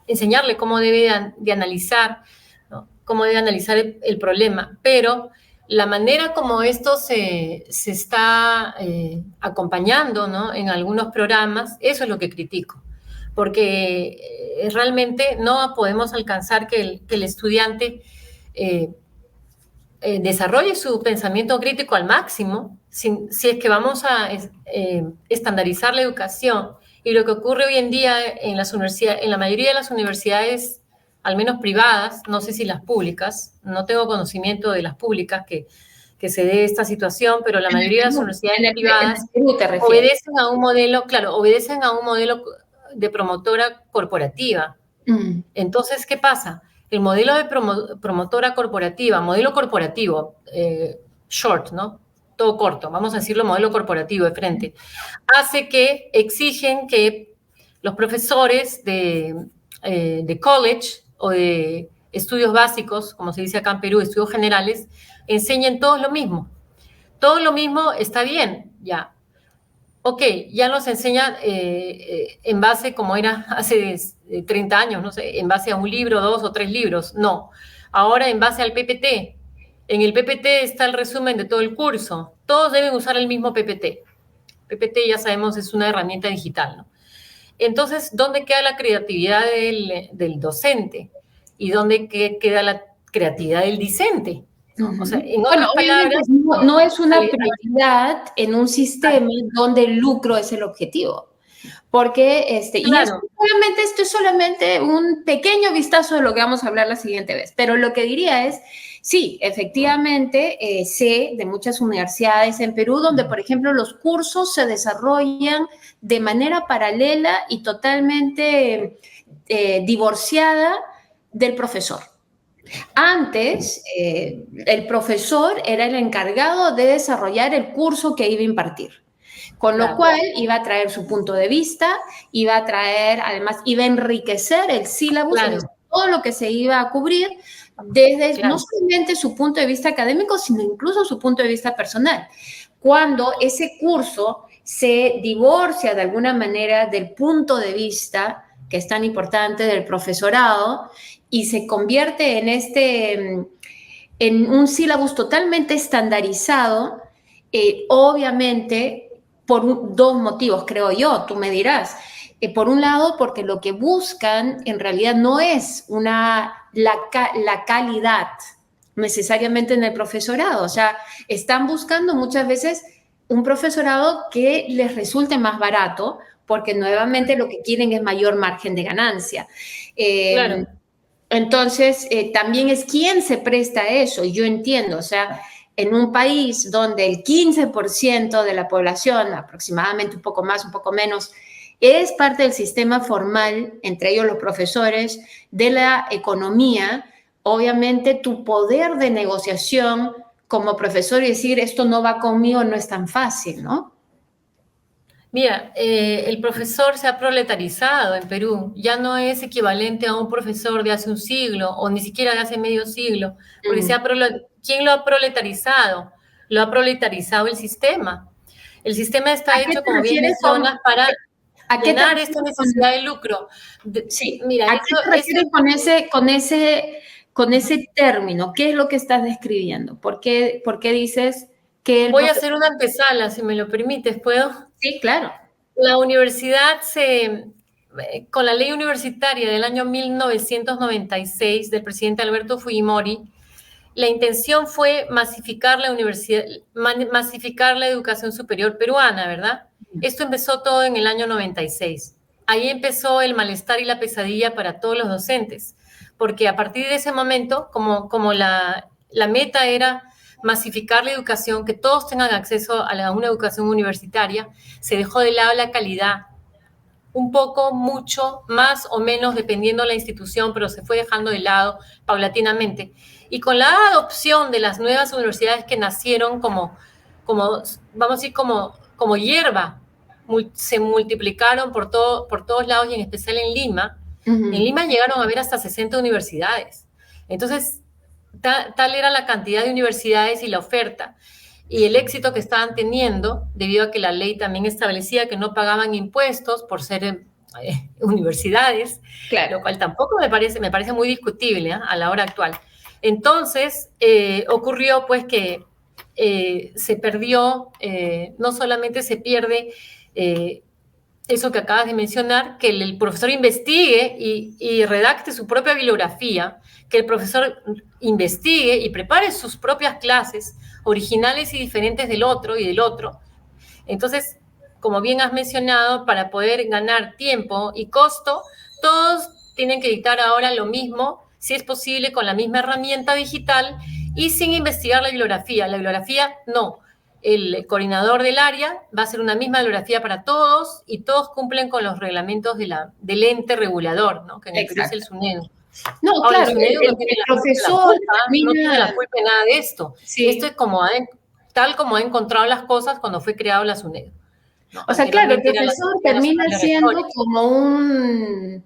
enseñarle cómo debe de analizar, ¿no? Cómo debe analizar el problema, pero la manera como esto se está acompañando, ¿no? En algunos programas, eso es lo que critico, porque realmente no podemos alcanzar que el estudiante desarrolle su pensamiento crítico al máximo si es que vamos a estandarizar la educación. Y lo que ocurre hoy en día en las universidades, en la mayoría de las universidades, al menos privadas, no sé si las públicas, no tengo conocimiento de las públicas que se dé esta situación, pero la mayoría de las universidades privadas obedecen a un modelo, claro, obedecen a un modelo de promotora corporativa. Entonces, ¿qué pasa? El modelo de promotora corporativa, modelo corporativo, short, ¿no? Todo corto, vamos a decirlo modelo corporativo de frente, hace que exigen que los profesores de college o de estudios básicos, como se dice acá en Perú, estudios generales, enseñen todos lo mismo. Todo lo mismo está bien, ya. Ok, ya nos enseñan en base, como era hace 30 años, no sé, en base a un libro, 2 o 3 libros. No, ahora en base al PPT. En el PPT está el resumen de todo el curso. Todos deben usar el mismo PPT. PPT, ya sabemos, es una herramienta digital, ¿no? Entonces, ¿dónde queda la creatividad del docente? ¿Y dónde queda la creatividad del discente? ¿No? O sea, en otras palabras, no es una prioridad en un sistema donde el lucro es el objetivo. Porque, claro. esto es solamente un pequeño vistazo de lo que vamos a hablar la siguiente vez. Pero lo que diría es, sí, efectivamente, sé de muchas universidades en Perú donde, por ejemplo, los cursos se desarrollan de manera paralela y totalmente divorciada del profesor. Antes, el profesor era el encargado de desarrollar el curso que iba a impartir, con lo cual iba a traer su punto de vista, iba a traer, además, iba a enriquecer el sílabus, todo lo que se iba a cubrir, desde no solamente su punto de vista académico, sino incluso su punto de vista personal. Cuando ese curso se divorcia de alguna manera del punto de vista que es tan importante del profesorado y se convierte en un sílabus totalmente estandarizado, obviamente por dos motivos, creo yo, tú me dirás. Por un lado, porque lo que buscan en realidad no es la calidad necesariamente en el profesorado, o sea, están buscando muchas veces un profesorado que les resulte más barato, porque nuevamente lo que quieren es mayor margen de ganancia. Entonces, también es quien se presta a eso, yo entiendo, o sea, en un país donde el 15% de la población, aproximadamente un poco más, un poco menos, es parte del sistema formal, entre ellos los profesores, de la economía, obviamente tu poder de negociación como profesor y decir esto no va conmigo no es tan fácil, ¿no? Mira, el profesor se ha proletarizado en Perú, ya no es equivalente a un profesor de hace un siglo o ni siquiera de hace medio siglo, porque ¿quién lo ha proletarizado? Lo ha proletarizado el sistema. El sistema está hecho, como bien mencionas, para llenar esta necesidad de lucro. Sí, mira, ¿a qué te refieres con ese término? ¿Qué es lo que estás describiendo? ¿Por qué dices que Voy a hacer una antesala, si me lo permites, ¿puedo? Sí, claro. La universidad con la ley universitaria del año 1996 del presidente Alberto Fujimori, la intención fue masificar la educación superior peruana, ¿verdad? Esto empezó todo en el año 96. Ahí empezó el malestar y la pesadilla para todos los docentes, porque a partir de ese momento, como la meta era masificar la educación, que todos tengan acceso a una educación universitaria, se dejó de lado la calidad, un poco, mucho, más o menos, dependiendo de la institución, pero se fue dejando de lado paulatinamente. Y con la adopción de las nuevas universidades que nacieron como vamos a decir, como hierba. Se multiplicaron por todos lados y en especial en Lima. En Lima llegaron a haber hasta 60 universidades. Entonces, tal era la cantidad de universidades y la oferta y el éxito que estaban teniendo, debido a que la ley también establecía que no pagaban impuestos por ser universidades, Claro. lo cual tampoco me parece muy discutible a la hora actual. Entonces, ocurrió pues que se perdió, no solamente se pierde eso que acabas de mencionar, que el profesor investigue y redacte su propia bibliografía, que el profesor investigue y prepare sus propias clases, originales y diferentes del otro y del otro. Entonces, como bien has mencionado, para poder ganar tiempo y costo, todos tienen que dictar ahora lo mismo, si es posible, con la misma herramienta digital y sin investigar la bibliografía. La bibliografía, no. El coordinador del área va a hacer una misma bibliografía para todos y todos cumplen con los reglamentos del ente regulador, ¿no? Que en el Perú es el SUNEDU. No, Ahora, claro, el SUNEDU el profesor no tiene la culpa de nada de esto. Sí. Esto es tal como ha encontrado las cosas cuando fue creado la SUNEDU. ¿No? O sea, claro, el profesor termina siendo como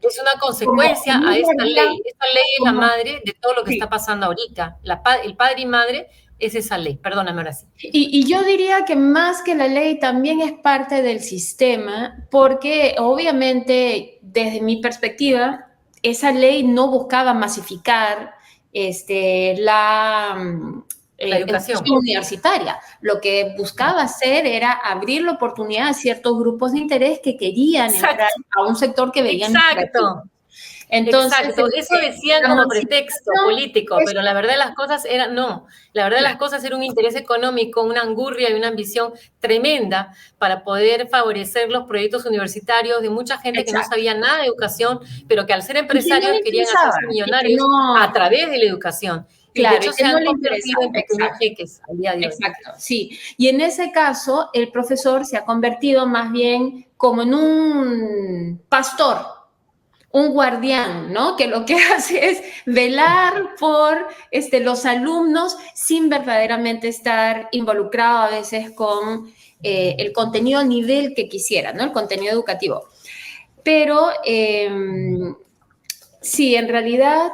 es una consecuencia a esta ley. Esta ley es la madre de todo lo que está pasando ahorita. El padre y madre es esa ley. Perdóname ahora sí. Y yo diría que más que la ley también es parte del sistema, porque obviamente desde mi perspectiva, esa ley no buscaba masificar la educación universitaria. Lo que buscaba hacer era abrir la oportunidad a ciertos grupos de interés que querían entrar a un sector que veían. Exacto. Entonces, exacto, eso decían como pretexto político, pero la verdad de las cosas era no. La verdad de las cosas era un interés económico, una angurria y una ambición tremenda para poder favorecer los proyectos universitarios de mucha gente que no sabía nada de educación, pero que al ser empresarios querían hacerse millonarios a través de la educación. Claro, y de hecho se han convertido en pequeños jeques al día de hoy. Exacto, sí. Y en ese caso, el profesor se ha convertido más bien como en un pastor, un guardián, ¿no? Que lo que hace es velar por los alumnos sin verdaderamente estar involucrado a veces con el contenido al nivel que quisiera, ¿no? El contenido educativo. Pero sí, en realidad,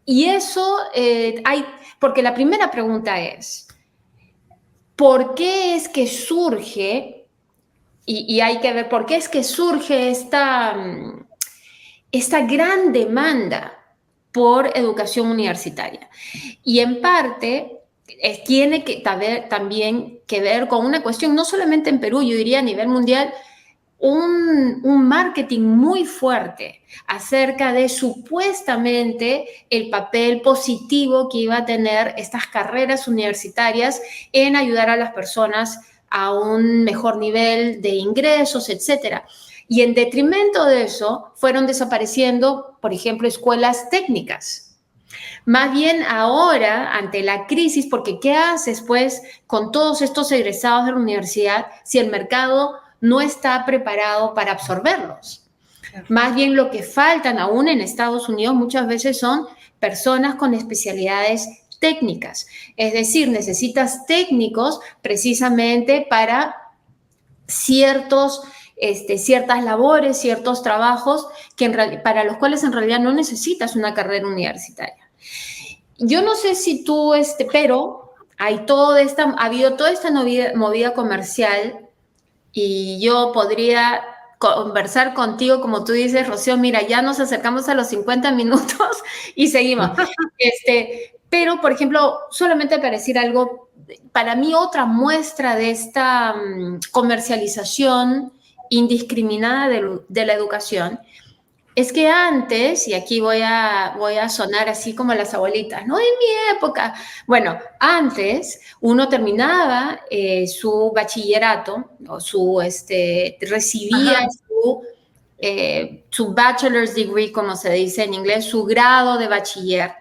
y eso porque la primera pregunta es, ¿por qué es que surge, y hay que ver por qué es que surge esta gran demanda por educación universitaria? Y en parte tiene que también que ver con una cuestión, no solamente en Perú, yo diría a nivel mundial, un marketing muy fuerte acerca de supuestamente el papel positivo que iba a tener estas carreras universitarias en ayudar a las personas a un mejor nivel de ingresos, etcétera. Y en detrimento de eso, fueron desapareciendo, por ejemplo, escuelas técnicas. Más bien ahora, ante la crisis, porque ¿qué haces, pues, con todos estos egresados de la universidad si el mercado no está preparado para absorberlos? Claro. Más bien lo que faltan aún en Estados Unidos muchas veces son personas con especialidades técnicas. Es decir, necesitas técnicos precisamente para ciertas labores, ciertos trabajos para los cuales en realidad no necesitas una carrera universitaria. Yo no sé si tú, pero ha habido toda esta movida comercial y yo podría conversar contigo, como tú dices, Rocío, mira, ya nos acercamos a los 50 minutos y seguimos. Pero, por ejemplo, solamente para decir algo, para mí otra muestra de esta comercialización indiscriminada de la educación es que antes, y aquí voy a sonar así como las abuelitas, ¿no? En mi época, bueno, antes uno terminaba su bachillerato, o recibía su bachelor's degree, como se dice en inglés, su grado de bachiller.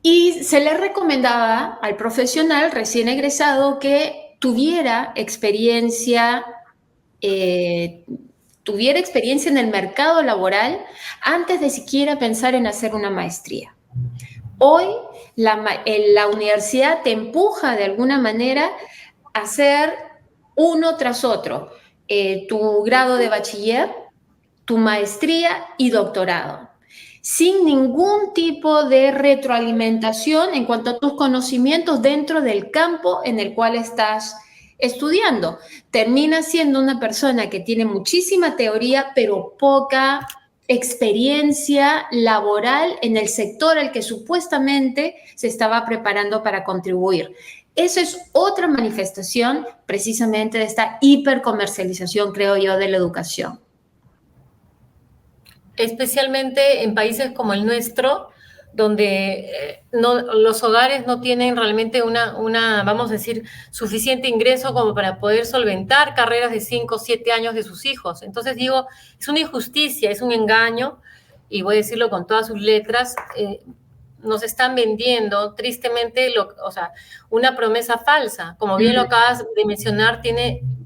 Y se le recomendaba al profesional recién egresado que tuviera experiencia en el mercado laboral antes de siquiera pensar en hacer una maestría. Hoy la universidad te empuja de alguna manera a hacer uno tras otro, tu grado de bachiller, tu maestría y doctorado, sin ningún tipo de retroalimentación en cuanto a tus conocimientos dentro del campo en el cual estás estudiando. Terminas siendo una persona que tiene muchísima teoría, pero poca experiencia laboral en el sector al que supuestamente se estaba preparando para contribuir. Eso es otra manifestación precisamente de esta hipercomercialización, creo yo, de la educación. Especialmente en países como el nuestro, donde los hogares no tienen realmente vamos a decir, suficiente ingreso como para poder solventar carreras de 5 o 7 años de sus hijos. Entonces digo, es una injusticia, es un engaño, y voy a decirlo con todas sus letras, nos están vendiendo tristemente, una promesa falsa. Como bien lo acabas de mencionar,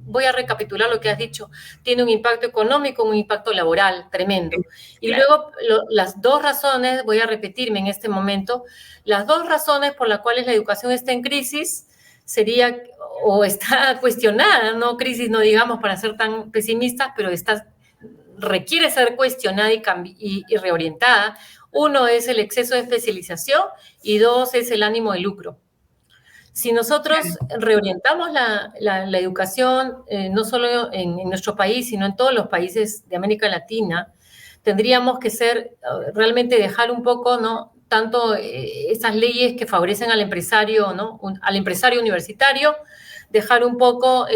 voy a recapitular lo que has dicho, tiene un impacto económico, un impacto laboral tremendo. Y luego las dos razones, voy a repetirme en este momento, las dos razones por las cuales la educación está en crisis sería, o está cuestionada, no crisis, no digamos para ser tan pesimistas, pero requiere ser cuestionada y reorientada. Uno es el exceso de especialización y dos es el ánimo de lucro. Si nosotros reorientamos la educación, no solo en nuestro país, sino en todos los países de América Latina, tendríamos que realmente dejar un poco, ¿no?, tanto esas leyes que favorecen al empresario, ¿no?, al empresario universitario, dejar un poco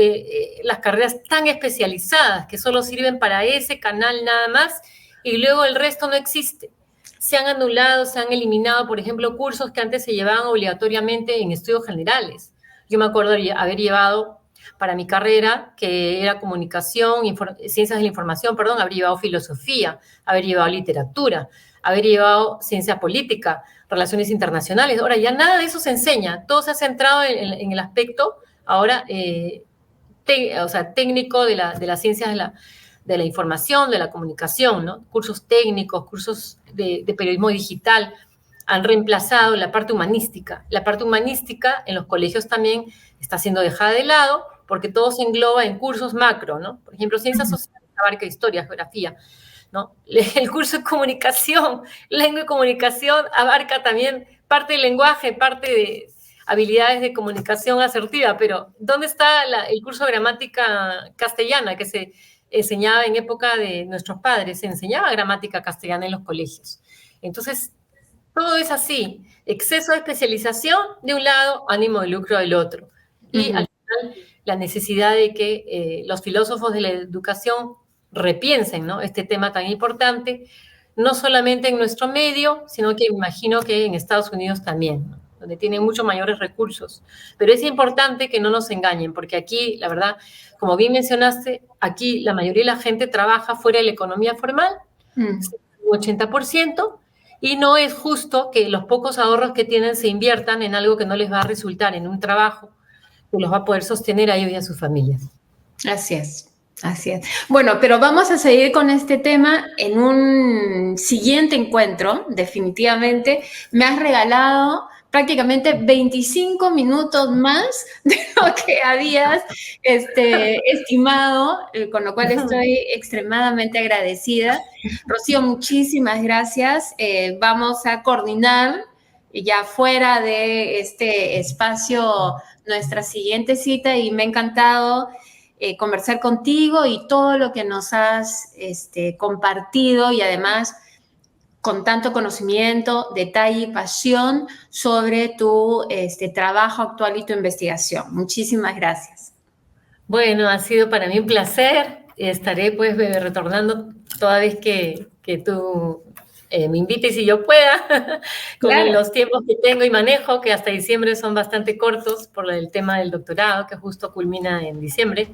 las carreras tan especializadas que solo sirven para ese canal nada más y luego el resto no existe. Se han anulado, se han eliminado, por ejemplo, cursos que antes se llevaban obligatoriamente en estudios generales. Yo me acuerdo de haber llevado para mi carrera, que era comunicación, ciencias de la información, haber llevado filosofía, haber llevado literatura, haber llevado ciencia política, relaciones internacionales. Ahora ya nada de eso se enseña, todo se ha centrado en el aspecto ahora técnico de las ciencias de la información, de la comunicación, ¿no? Cursos técnicos, cursos de periodismo digital han reemplazado la parte humanística. La parte humanística en los colegios también está siendo dejada de lado porque todo se engloba en cursos macro, ¿no? Por ejemplo, ciencias sociales abarca historia, geografía, ¿no? El curso de comunicación, lengua y comunicación abarca también parte del lenguaje, parte de habilidades de comunicación asertiva, pero ¿dónde está el curso de gramática castellana que se enseñaba en época de nuestros padres? Se enseñaba gramática castellana en los colegios. Entonces, todo es así, exceso de especialización de un lado, ánimo de lucro del otro. Y al final, la necesidad de que los filósofos de la educación repiensen, ¿no?, este tema tan importante, no solamente en nuestro medio, sino que imagino que en Estados Unidos también, ¿no?, donde tienen muchos mayores recursos. Pero es importante que no nos engañen, porque aquí, la verdad, como bien mencionaste, aquí la mayoría de la gente trabaja fuera de la economía formal, un 80%, y no es justo que los pocos ahorros que tienen se inviertan en algo que no les va a resultar en un trabajo que los va a poder sostener a ellos y a sus familias. Así es, así es. Bueno, pero vamos a seguir con este tema en un siguiente encuentro, definitivamente. Me has regalado prácticamente 25 minutos más de lo que habías estimado, con lo cual estoy extremadamente agradecida. Rocío, muchísimas gracias. Vamos a coordinar ya fuera de este espacio nuestra siguiente cita y me ha encantado conversar contigo y todo lo que nos has compartido y además con tanto conocimiento, detalle y pasión sobre tu trabajo actual y tu investigación. Muchísimas gracias. Bueno, ha sido para mí un placer. Estaré pues retornando toda vez que tú me invites y yo pueda, con los tiempos que tengo y manejo, que hasta diciembre son bastante cortos por el tema del doctorado, que justo culmina en diciembre.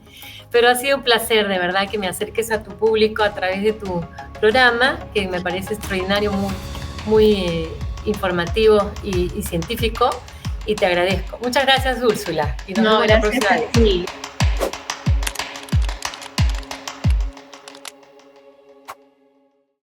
Pero ha sido un placer, de verdad, que me acerques a tu público a través de tu programa, que me parece extraordinario, muy informativo y científico, y te agradezco. Muchas gracias, Úrsula. Y nos vemos la próxima vez.